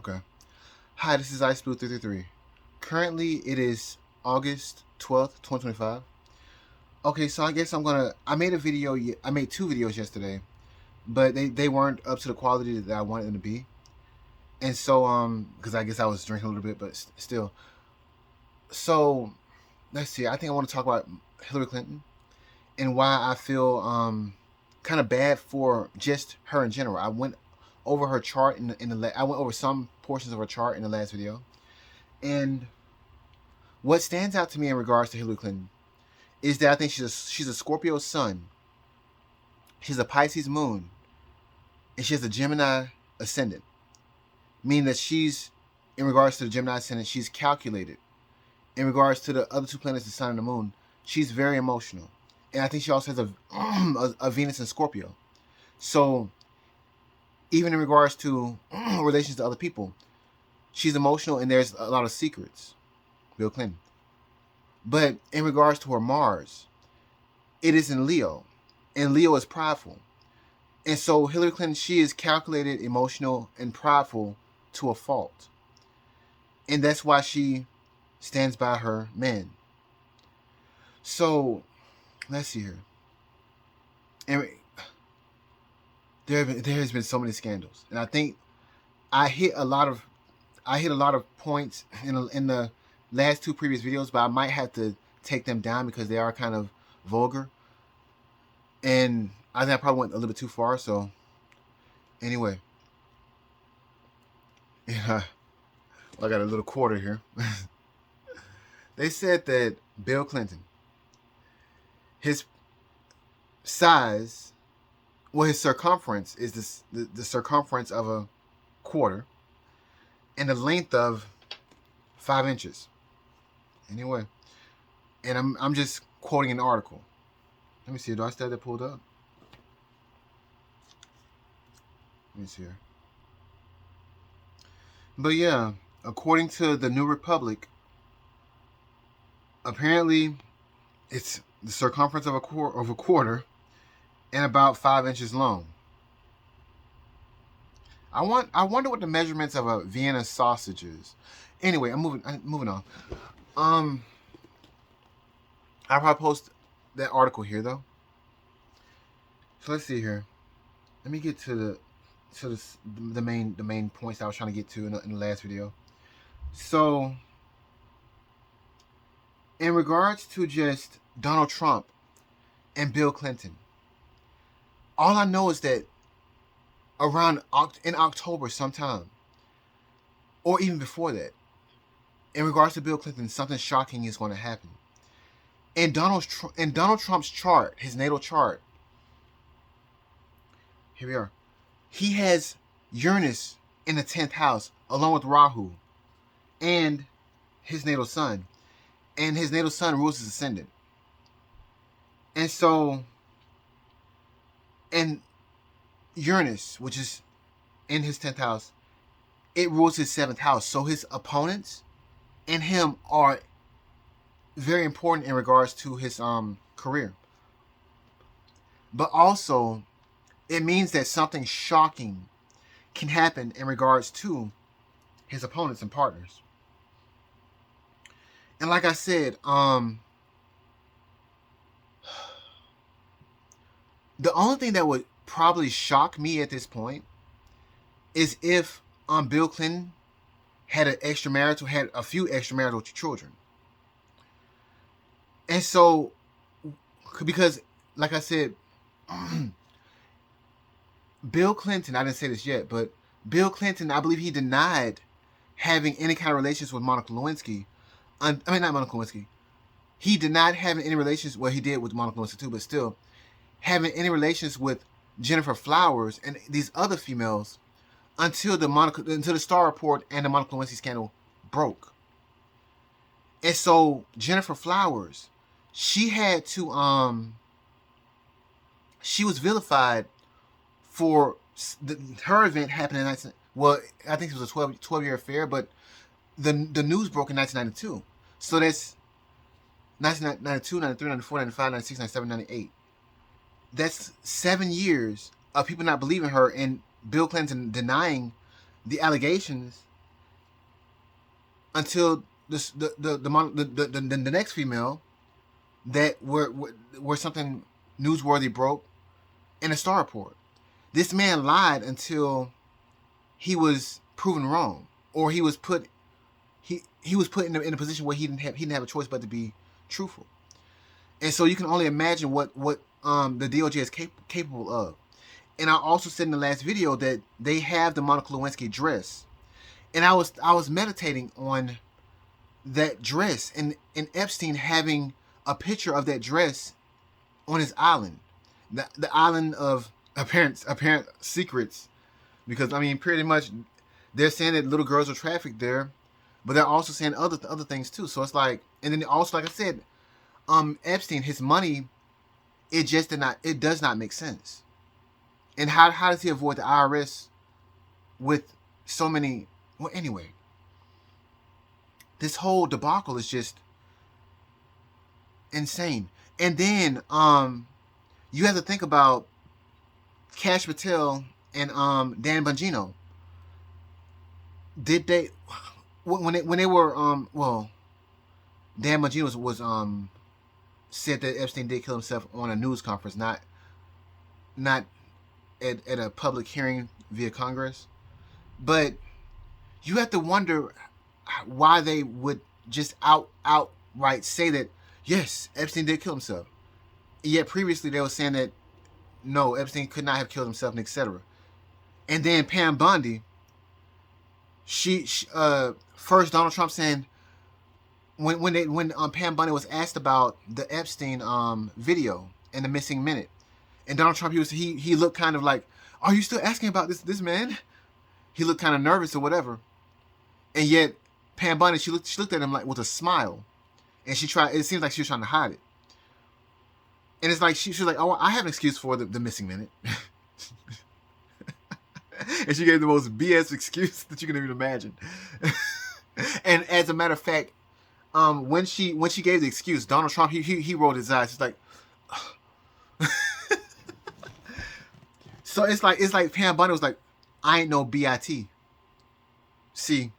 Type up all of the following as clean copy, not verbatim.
Okay. Hi, this is iceblue333. Currently, it is August 12th, 2025. Okay, so I guess I made a video, I made two videos yesterday, but they weren't up to the quality that I wanted them to be. And so, because I guess I was drinking a little bit, but still. So, let's see, I think I want to talk about Hillary Clinton and why I feel, kind of bad for just her in general. I went over her chart I went over some portions of her chart in the last video. And what stands out to me in regards to Hillary Clinton is that I think she's a Scorpio sun, she's a Pisces moon, and she has a Gemini ascendant, meaning that she's, in regards to the Gemini ascendant, she's calculated. In regards to the other two planets, the sun and the moon, she's very emotional, and I think she also has a Venus in Scorpio. So even in regards to relations to other people, she's emotional, and there's a lot of secrets. Bill Clinton. But in regards to her Mars, it is in Leo, and Leo is prideful. And so Hillary Clinton, she is calculated, emotional, and prideful to a fault. And that's why she stands by her men. So let's see here. And there has been so many scandals, and I think I hit a lot of points in the last two previous videos, but I might have to take them down because they are kind of vulgar, and I think I probably went a little bit too far. So anyway, yeah, I got a little quarter here. They said that Bill Clinton, his size, well, his circumference is the circumference of a quarter, and the length of 5 inches. Anyway, and I'm just quoting an article. Let me see. Do I still have that pulled up? Let me see here. But yeah, according to the New Republic, apparently it's the circumference of a quarter and about 5 inches long. I wonder what the measurements of a Vienna sausage is. Anyway, I'm moving on. I'll probably post that article here though. So let's see here. Let me get to the main points I was trying to get to in the last video. So, in regards to just Donald Trump and Bill Clinton, all I know is that around in October sometime, or even before that, in regards to Bill Clinton, something shocking is going to happen. In Donald Trump's chart, his natal chart, here we are. He has Uranus in the 10th house, along with Rahu, and his natal sun. And his natal sun rules his ascendant. And so, and Uranus, which is in his 10th house, it rules his 7th house. So his opponents and him are very important in regards to his career. But also, it means that something shocking can happen in regards to his opponents and partners. And like I said, the only thing that would probably shock me at this point is if Bill Clinton had a few extramarital children. And so, because like I said, Bill Clinton, I didn't say this yet, but Bill Clinton, I believe he denied having any kind of relations with Monica Lewinsky. I mean, not Monica Lewinsky. He denied having any relations, well, he did with Monica Lewinsky too, but still, having any relations with Jennifer Flowers and these other females until the Star Report and the Monica Lewinsky scandal broke. And so Jennifer Flowers, she had to she was vilified for her event happening in well, I think it was a 12-year affair, but the news broke in 1992. So that's 1992, 93, 94, 95, 96, 97, 98. That's 7 years of people not believing her and Bill Clinton denying the allegations until the next female that where something newsworthy broke in a star report. This man lied until he was proven wrong, or he was put in a position where he didn't have a choice but to be truthful. And so you can only imagine what the DOJ is capable of. And I also said in the last video that they have the Monica Lewinsky dress, and I was meditating on that dress, and Epstein having a picture of that dress on his island, the island of apparent secrets, because I mean pretty much they're saying that little girls are trafficked there, but they're also saying other things too. So it's like, and then also like I said, Epstein, his money, it does not make sense. And how does he avoid the IRS with so many? Well, anyway, this whole debacle is just insane. And then you have to think about Kash Patel and Dan Bongino. Did they when they were well, Dan Bongino was said that Epstein did kill himself on a news conference, not at a public hearing via Congress. But you have to wonder why they would just outright say that yes, Epstein did kill himself. Yet previously they were saying that no, Epstein could not have killed himself, and etc. And then Pam Bondi, she first Donald Trump saying when Pam Bondi was asked about the Epstein video and the missing minute, and Donald Trump he looked kind of like, are you still asking about this man? He looked kind of nervous or whatever, and yet Pam Bondi she looked at him like with a smile, and it seems like she was trying to hide it. And it's like she was like, oh, I have an excuse for the missing minute. And she gave the most BS excuse that you can even imagine. And as a matter of fact, when she gave the excuse, Donald Trump he rolled his eyes. It's like, so it's like Pam Bondi was like, I ain't no BIT. C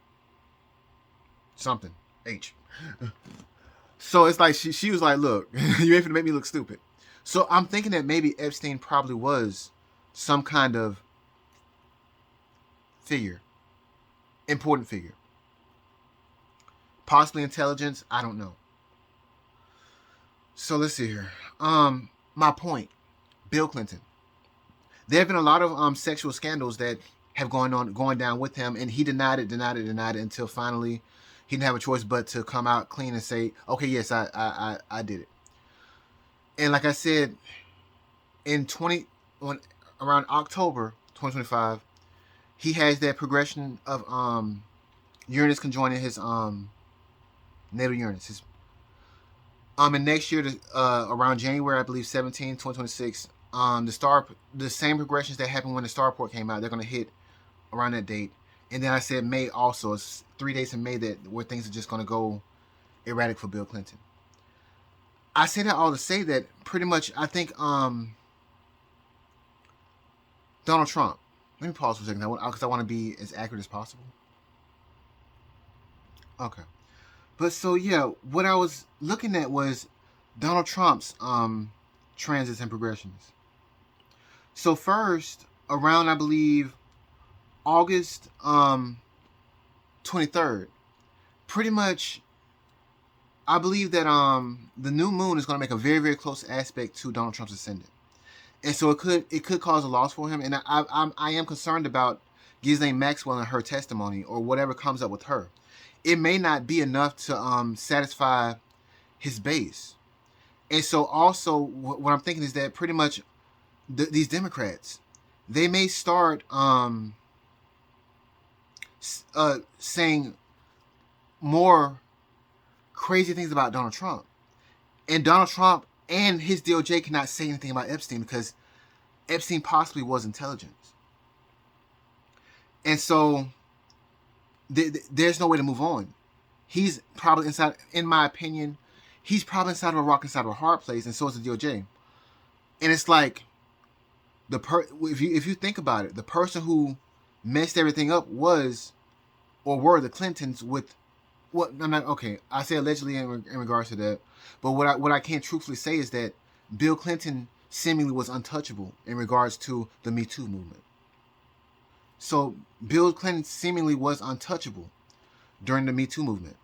something H. So it's like she was like, look, you ain't finna make me look stupid. So I'm thinking that maybe Epstein probably was some kind of figure, important figure, possibly intelligence. I don't know. So let's see here. My point, Bill Clinton. There have been a lot of sexual scandals that have going down with him, and he denied it until finally he didn't have a choice but to come out clean and say, okay, yes, I did it. And like I said, around October 2025, he has that progression of Uranus conjoining his natal Uranus. And next year, around January, I believe 17, 2026, the same progressions that happened when the star report came out, they're going to hit around that date. And then I said May also. It's 3 days in May where things are just going to go erratic for Bill Clinton. I say that all to say that pretty much I think Donald Trump. Let me pause for a second because I want to be as accurate as possible. Okay. But so yeah, what I was looking at was Donald Trump's transits and progressions. So first, around I believe August 23rd, pretty much I believe that the new moon is going to make a very, very close aspect to Donald Trump's ascendant, and so it could cause a loss for him. And I am concerned about Ghislaine Maxwell and her testimony or whatever comes up with her. It may not be enough to satisfy his base, and so also what I'm thinking is that pretty much these Democrats, they may start saying more crazy things about Donald Trump. And Donald Trump and his DOJ cannot say anything about Epstein because Epstein possibly was intelligence. And so there's no way to move on. He's probably inside, in my opinion, he's probably inside of a rock, inside of a hard place, and so is the DOJ. And it's like, if you think about it, the person who messed everything up were the Clintons with what I'm not okay. I say allegedly in regards to that, but what I can't truthfully say is that Bill Clinton seemingly was untouchable in regards to the Me Too movement. So Bill Clinton seemingly was untouchable during the Me Too movement,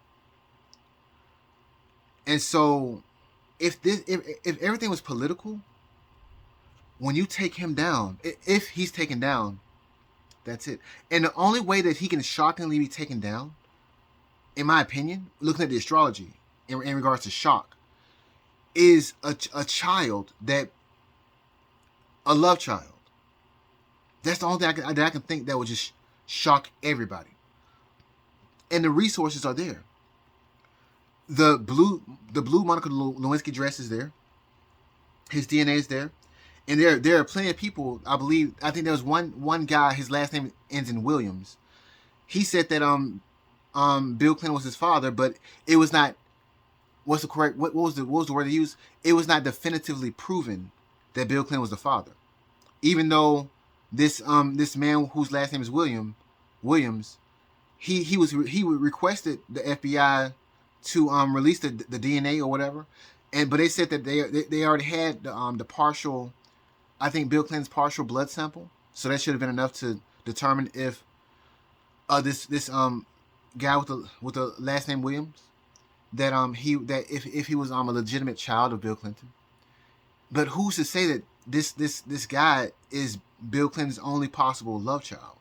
and so if everything was political, when you take him down, if he's taken down, that's it. And the only way that he can shockingly be taken down, in my opinion, looking at the astrology in regards to shock, is a child a love child. That's the only thing that I can think that would just shock everybody. And the resources are there. The blue Monica Lewinsky dress is there. His DNA is there. And there are plenty of people. I think there was one guy. His last name ends in Williams. He said that Bill Clinton was his father, but it was not. What's the correct? What was the word they used? It was not definitively proven that Bill Clinton was the father, even though this man whose last name is Williams, he requested the FBI to release the DNA or whatever, but they said that they already had the partial. I think Bill Clinton's partial blood sample, so that should have been enough to determine if this guy with the last name Williams, that if he was a legitimate child of Bill Clinton. But who's to say that this guy is Bill Clinton's only possible love child?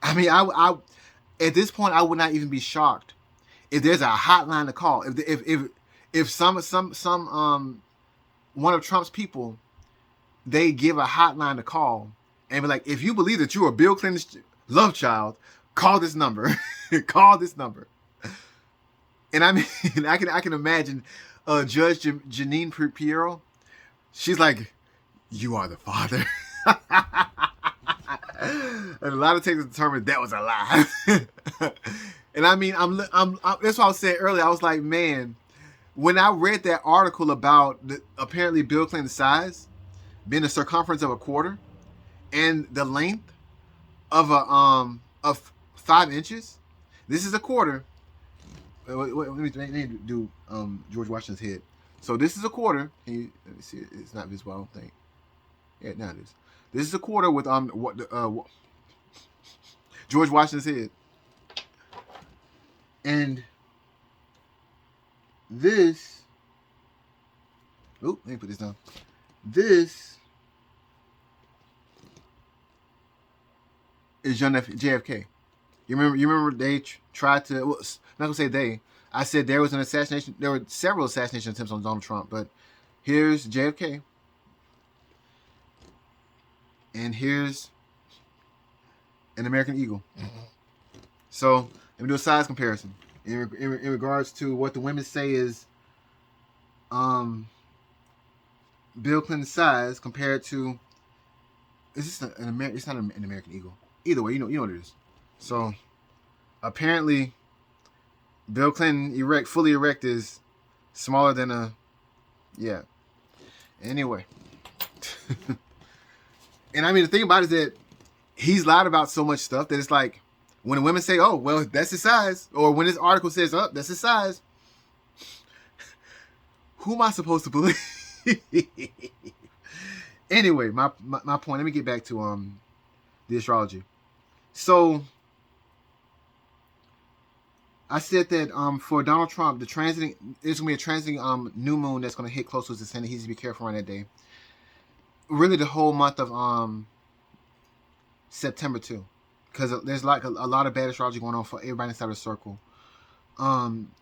I mean, I at this point I would not even be shocked if there's a hotline to call. If some one of Trump's people, they give a hotline to call and be like, if you believe that you're a Bill Clinton's love child, call this number. Call this number. And I mean, I can imagine Judge Janine Piero. She's like, you are the father. And a lot of takes determined that was a lie. And I mean, I'm that's what I was saying earlier. I was like, man, when I read that article about apparently Bill Clinton's size being the circumference of a quarter and the length of of 5 inches. This is a quarter. Let me do George Washington's head. So this is a quarter. Let me see. It's not visible, I don't think. Yeah, now it is. This is a quarter with George Washington's head, and this. Oh, let me put this down. This is John JFK. You remember they tried to. Well, I'm not gonna say they. I said there was an assassination. There were several assassination attempts on Donald Trump, but here's JFK, and here's an American Eagle. So let me do a size comparison in regards to what the women say is Bill Clinton's size compared to. Is this an American? It's not an American Eagle. Either way, you know what it is. So apparently, Bill Clinton fully erect is smaller than a. Yeah. Anyway. And I mean, the thing about it is that he's lied about so much stuff that it's like when the women say, "Oh, well, that's his size," or when this article says, "Oh, that's his size," who am I supposed to believe? Anyway, my point. Let me get back to the astrology. So I said that for Donald Trump, there's gonna be a transiting new moon that's gonna hit close to his ascendant. He needs to be careful on that day. Really, the whole month of September too, because there's like a lot of bad astrology going on for everybody inside the circle.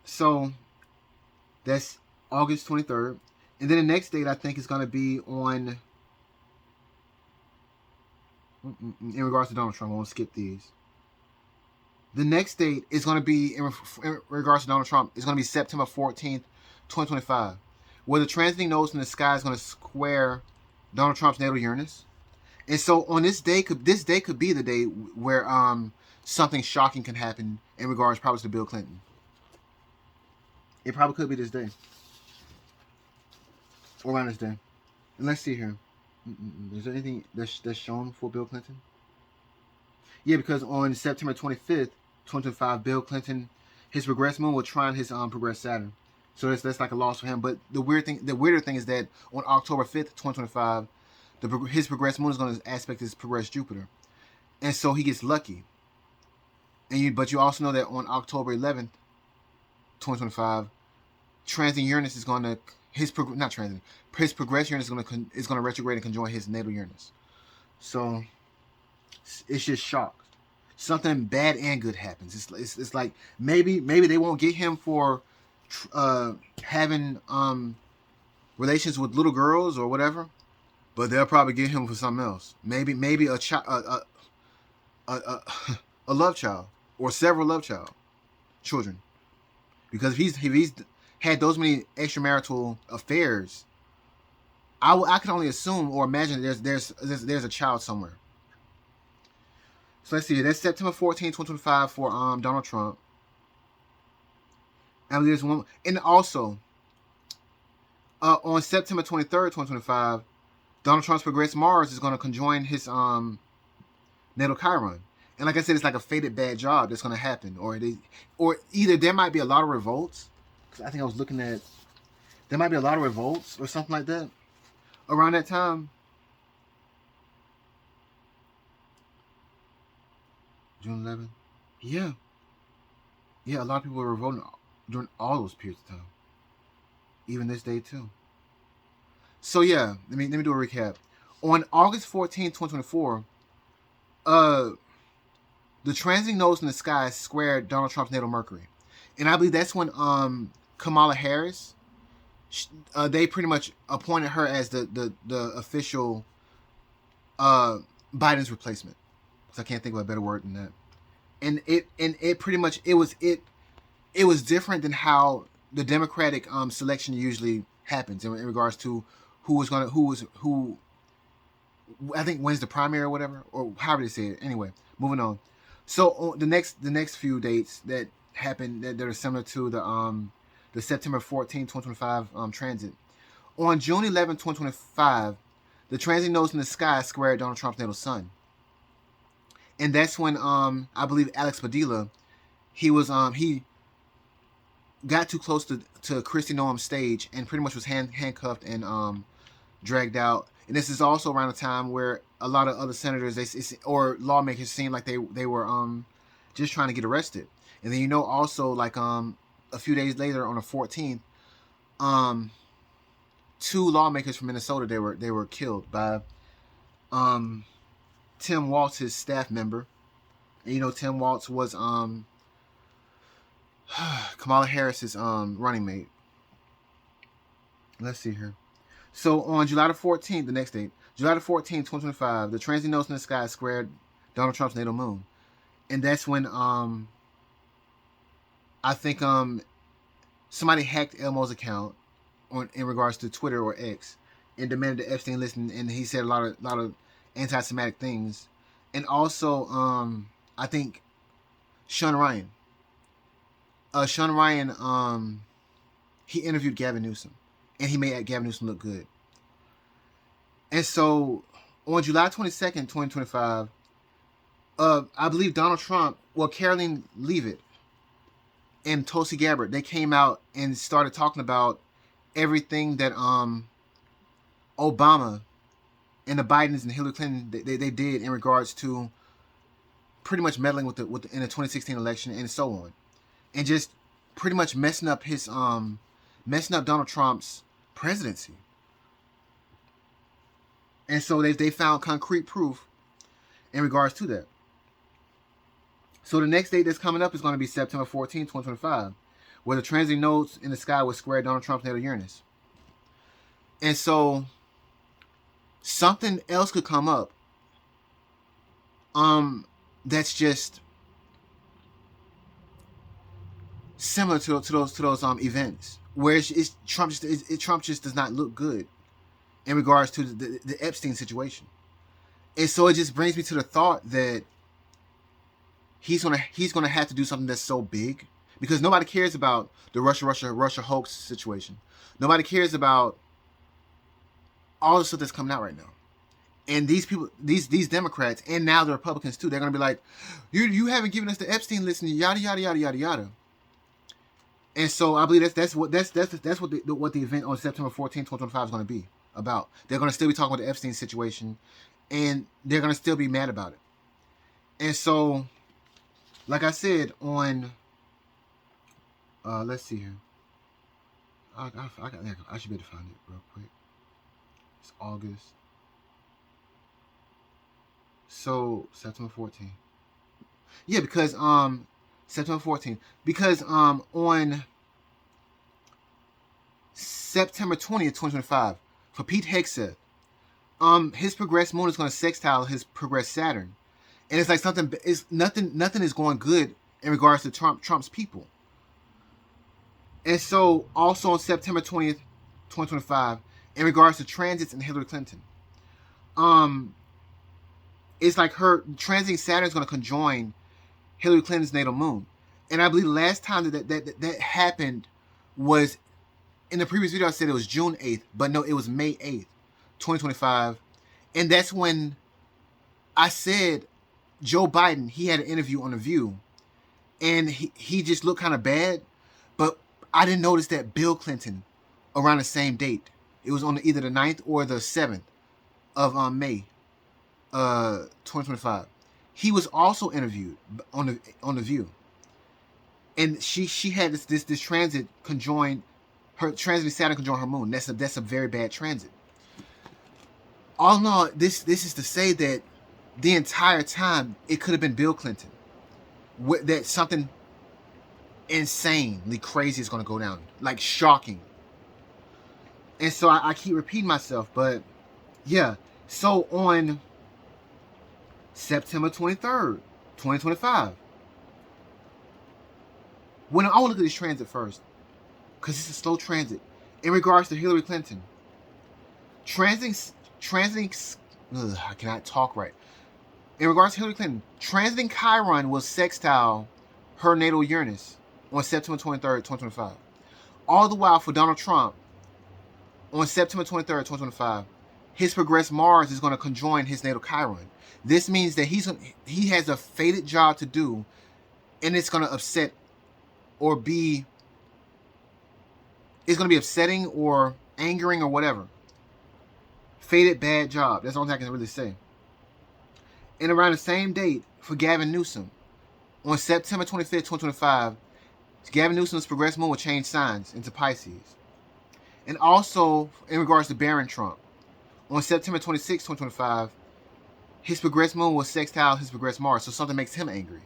So that's August 23rd, and then the next date I think is gonna be on. In regards to Donald Trump, I won't skip these. The next date is going to be, in regards to Donald Trump, is going to be September 14th, 2025, where the transiting nose in the sky is going to square Donald Trump's natal Uranus. And so on this day could be the day where something shocking can happen in regards probably to Bill Clinton. It probably could be this day. Or around this day. And let's see here. Is there anything that's shown for Bill Clinton? Yeah, because on September 25th, 2025, Bill Clinton, his progressed moon will trine his progressed Saturn. So that's like a loss for him. But the weirder thing is that on October 5th, 2025, his progressed moon is going to aspect his progressed Jupiter, and so he gets lucky. But you also know that on October 11th, 2025, transit Uranus is going to his progressed Uranus is going to retrograde and conjoin his natal Uranus. So it's just shock. Something bad and good happens. It's like maybe they won't get him for having relations with little girls or whatever, but they'll probably get him for something else. Maybe a love child or several love children, because if he's had those many extramarital affairs, I can only assume or imagine there's a child somewhere. So let's see. That's September 14th, 2025 for Donald Trump. And there's one, and also on September 23rd, 2025, Donald Trump's progressed Mars is going to conjoin his natal Chiron. And like I said, it's like a fated bad job that's going to happen, or either there might be a lot of revolts. Because I think I was looking at, there might be a lot of revolts or something like that around that time. June 11th. Yeah. Yeah, a lot of people were revolting during all those periods of time. Even this day too. So yeah, let me do a recap. On August 14th, 2024, the transiting nodes in the sky squared Donald Trump's natal Mercury. And I believe that's when Kamala Harris, they pretty much appointed her as the official Biden's replacement. So I can't think of a better word than that. And it pretty much it was different than how the Democratic selection usually happens in regards to who I think wins the primary or whatever, or however they say it. Anyway, moving on. So the next few dates that happened that are similar to the September 14, 2025 transit. On June 11, 2025, the transit nodes in the sky squared Donald Trump's natal sun. And that's when I believe Alex Padilla, he got too close to Kristi Noem's stage and pretty much was handcuffed and dragged out. And this is also around the time where a lot of other senators or lawmakers seemed like they were just trying to get arrested. And then also like a few days later on the 14th, 2 lawmakers from Minnesota they were killed by Tim Walz, his staff member. And Tim Walz was Kamala Harris's running mate. Let's see here. So on July the 14th, the next date, July the 14th, 2025, the transit nodes in the sky squared Donald Trump's natal moon. And that's when I think somebody hacked Elmo's account in regards to Twitter or X and demanded the Epstein list, and he said a lot of anti-Semitic things. And also I think Sean Ryan, he interviewed Gavin Newsom, and he made Gavin Newsom look good. And so on July 22nd, 2025, I believe Donald Trump, Caroline Leavitt and Tulsi Gabbard, they came out and started talking about everything that Obama and the Bidens and Hillary Clinton they did in regards to pretty much meddling in the 2016 election and so on, and just pretty much messing up Donald Trump's presidency. And so they found concrete proof in regards to that. So the next date that's coming up is going to be September 14, 2025, where the transit nodes in the sky will square Donald Trump's natal Uranus. And so something else could come up that's just similar to those events where Trump just does not look good in regards to the Epstein situation. And so it just brings me to the thought that he's gonna have to do something that's so big, because nobody cares about the Russia hoax situation. Nobody cares about all the stuff that's coming out right now. And these people, these Democrats, and now the Republicans too, they're gonna be like, you haven't given us the Epstein list, and yada yada yada yada yada. And so I believe that's what what the event on September 14th, 2025 is going to be about. They're going to still be talking about the Epstein situation, and they're going to still be mad about it. And so, like I said, on let's see here. I should be able to find it real quick. It's August. So September 14th. Yeah, because September 14th. Because on September 20th, 2025, for Pt.2, his progressed moon is going to sextile his progressed Saturn. And it's like nothing is going good in regards to Trump's people. And so also on September 20th, 2025, in regards to transits and Hillary Clinton, it's like her transiting Saturn is going to conjoin Hillary Clinton's natal moon. And I believe the last time that happened was in the previous video. I said it was June 8th, but no, it was May 8th, 2025. And that's when I said Joe Biden, he had an interview on The View, and he just looked kind of bad, but I didn't notice that Bill Clinton, around the same date, it was on either the 9th or the 7th of May 2025. He was also interviewed on the View, and she had this transit conjoined, her transit Saturn conjoined her moon. That's a very bad transit. All in all, this is to say that the entire time it could have been Bill Clinton. That something insanely crazy is going to go down, like shocking. And so I keep repeating myself, but yeah. So on September 23rd, 2025, when I want to look at this transit first, because it's a slow transit in regards to Hillary Clinton. Transiting, I cannot talk right. In regards to Hillary Clinton, transiting Chiron will sextile her natal Uranus on September 23rd, 2025. All the while for Donald Trump, on September 23rd, 2025, his progressed Mars is going to conjoin his natal Chiron. This means that he has a fated job to do, and it's going to upset or be, it's going to be upsetting or angering or whatever. Fated bad job. That's the only thing I can really say. And around the same date for Gavin Newsom, on September 25th, 2025, Gavin Newsom's progressed moon will change signs into Pisces. And also, in regards to Barron Trump, on September 26th, 2025, his progressed moon will sextile his progressed Mars, so something makes him angry.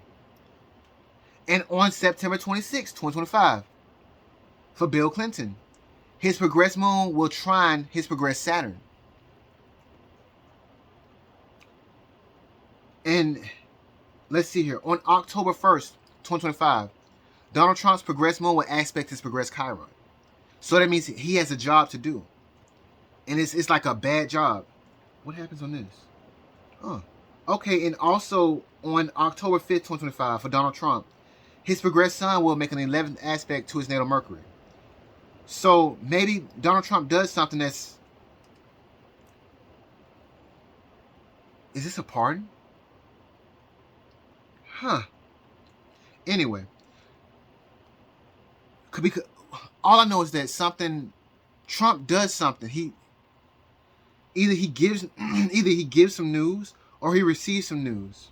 And on September 26th, 2025, for Bill Clinton, his progressed moon will trine his progressed Saturn. And let's see here. On October 1st, 2025, Donald Trump's progressed moon will aspect his progressed Chiron. So that means he has a job to do. And it's like a bad job. What happens on this? Oh. Okay, and also on October 5th, 2025, for Donald Trump, his progressed sun will make an 11th aspect to his natal Mercury. So maybe Donald Trump does something that's... Is this a pardon? Huh. Anyway. All I know is that Trump does something. Either he gives some news or he receives some news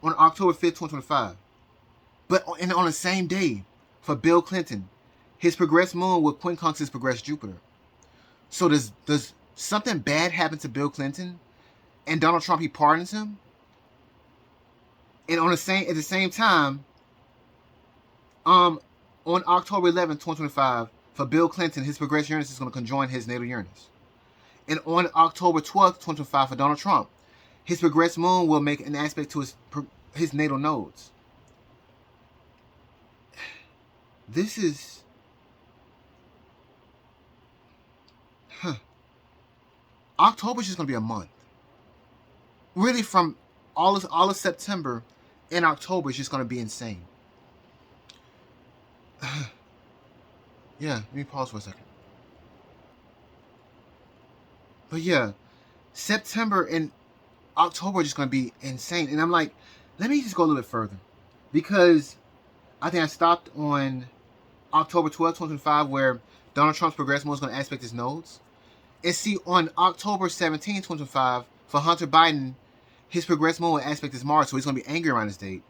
on October 5th, 2025. But on the same day, for Bill Clinton, his progressed moon will quincunx his progressed Jupiter. So does something bad happen to Bill Clinton and Donald Trump, he pardons him? And at the same time, on October 11th, 2025, for Bill Clinton, his progressed Uranus is going to conjoin his natal Uranus. And on October 12th, 2025, for Donald Trump, his progressed moon will make an aspect to his natal nodes. This is... October is just going to be a month. Really, from all of September and October is just going to be insane. Yeah, let me pause for a second. But yeah, September and October are just going to be insane. And I'm like, let me just go a little bit further. Because I think I stopped on October 12th, 2025, where Donald Trump's progressive moon is going to aspect his nodes. And see, on October 17th, 2025, for Hunter Biden, his progressive moon will aspect his Mars, so he's going to be angry around this date.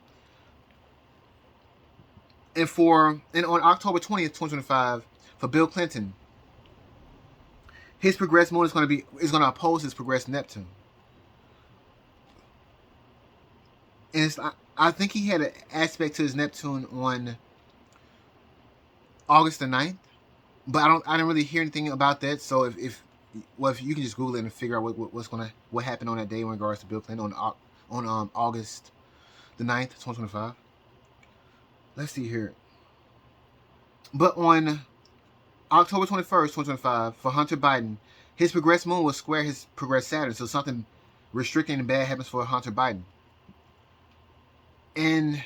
And on October 20th, 2025, for Bill Clinton, his progressive moon is going to oppose his progressive Neptune. And I think he had an aspect to his Neptune on August the 9th, but I didn't really hear anything about that. So if you can just Google it and figure out what happened on that day in regards to Bill Clinton on August the 9th, 2025. Let's see here. But on October 21st, 2025, for Hunter Biden, his progressed moon will square his progressed Saturn, so something restricting and bad happens for Hunter Biden. And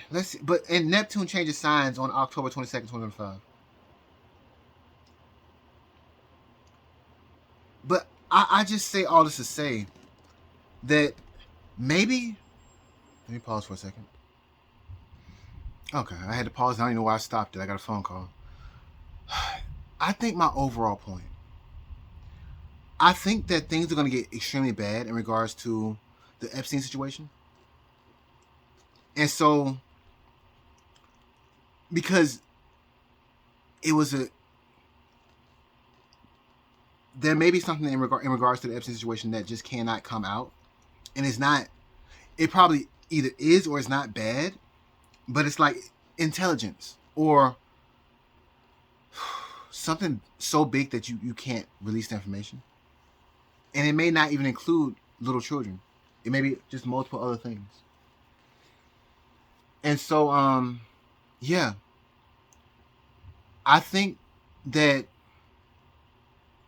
Neptune changes signs on October 22nd, 2025. But I just say all this to say that maybe, let me pause for a second. Okay, I had to pause. I don't even know why I stopped it. I got a phone call. I think my overall point, I think that things are going to get extremely bad in regards to the Epstein situation. And so, because there may be something in regards to the Epstein situation that just cannot come out. And it probably either is or is not bad, but it's like intelligence or something so big that you can't release the information. And it may not even include little children. It may be just multiple other things. And so, yeah, I think that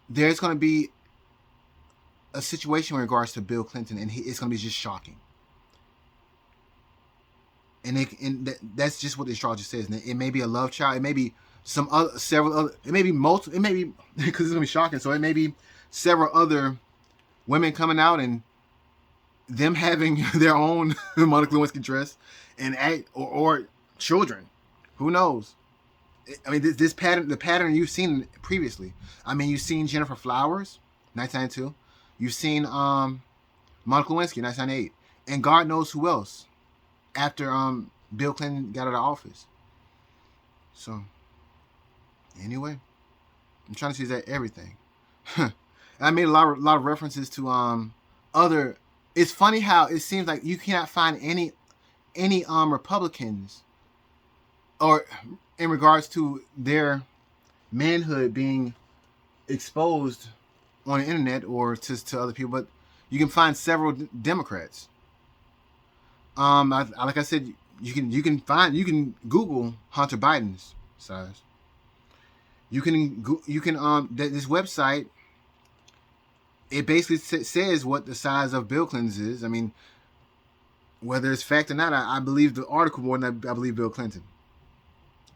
there's going to be a situation in regards to Bill Clinton, and it's going to be just shocking. And that's just what the astrologer says. And it may be a love child. It may be several other. It may be multiple. It may be because it's going to be shocking. So it may be several other women coming out and them having their own Monica Lewinsky dress and act or children. Who knows? I mean, the pattern you've seen previously. I mean, you've seen Jennifer Flowers, 1992. You've seen Monica Lewinsky, 1998, and God knows who else after Bill Clinton got out of office. So, anyway, I'm trying to see that everything. I made a lot of references to other. It's funny how it seems like you cannot find any Republicans or in regards to their manhood being exposed on the internet or to other people, but you can find several Democrats. Like I said, you can Google Hunter Biden's size. You can this website. It basically says what the size of Bill Clinton's is. I mean, whether it's fact or not, I believe the article more than I believe Bill Clinton.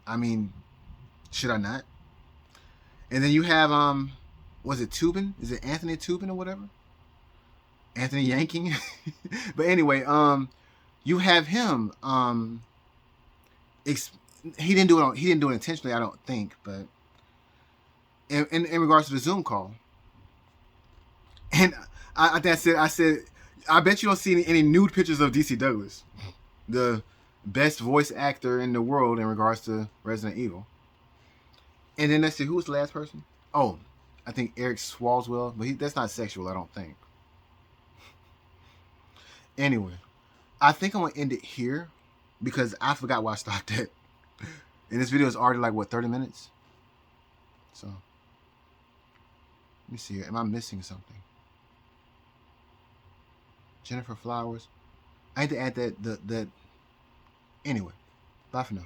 I mean, should I not? And then you have was it Tubin? Is it Anthony Tubin or whatever? Anthony Yanking. But anyway, you have him. He didn't do it intentionally, I don't think. But in regards to the Zoom call, and I said, I bet you don't see any nude pictures of DC Douglas, the best voice actor in the world in regards to Resident Evil. And then let's see, who was the last person? Oh, I think Eric Swalwell, but that's not sexual, I don't think. Anyway, I think I'm gonna end it here because I forgot why I stopped at. And this video is already like 30 minutes. So let me see here. Am I missing something? Jennifer Flowers. I had to add that. Anyway, bye for now.